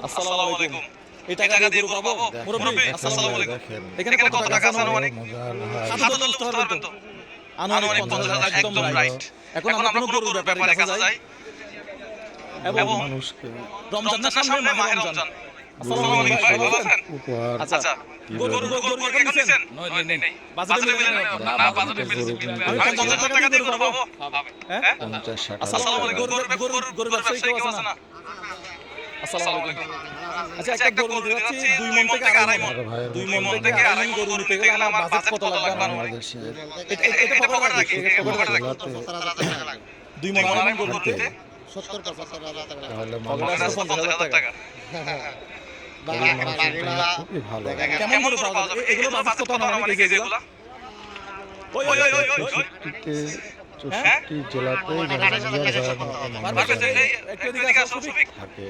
আসসালামু আলাইকুম। এই টাকা দিয়ে গরু পাবো? মুরব্বি আসসালামু আলাইকুম। এখানে কত টাকা আছে আনুমানিক? হাতে তুলে বুঝতে পারবেন তো? আনুমানিক 50,000 একদম রাইট। এখন আমরা কোন গরুর ব্যাপারে কাছে যাই এবং রমজান না সামনে মাহে রমজান। আসসালামু আলাইকুম ভাই, ভালো আছেন? আচ্ছা গরু এখন নিছেন? নেই। বাজেটে মিলে না বাজেটে মিলে। আমি 50,000 টাকা দিয়ে গরু পাবো? হ্যাঁ? 50-60 আসসালামু আলাইকুম। গরু ব্যবসায়ী কেউ আছে না? আসসালামু আলাইকুম। আচ্ছা একটা গরু নিতে যাচ্ছি 2 মণ থেকে 2.5 মণ। 2 মণ থেকে 2.5 মণ গরু নিতে গেলে আমার বাজেট কত লাগবে আনুমানিক? এটা পকেটে রাখি, পকেটে রাখি। 2 মণ 2.5 মণ গরু নিতে 70-75,000 টাকা। তাহলে পকেটে আছে 50,000 টাকা। খুবই ভালো। কেমন গরু পাওয়া যাবে? এগুলো বাজেট কত আনুমানিক এই যেগুলো? ওই 64 জেলাতেই একটু এদিকে আসো, সুফিক। থাকে।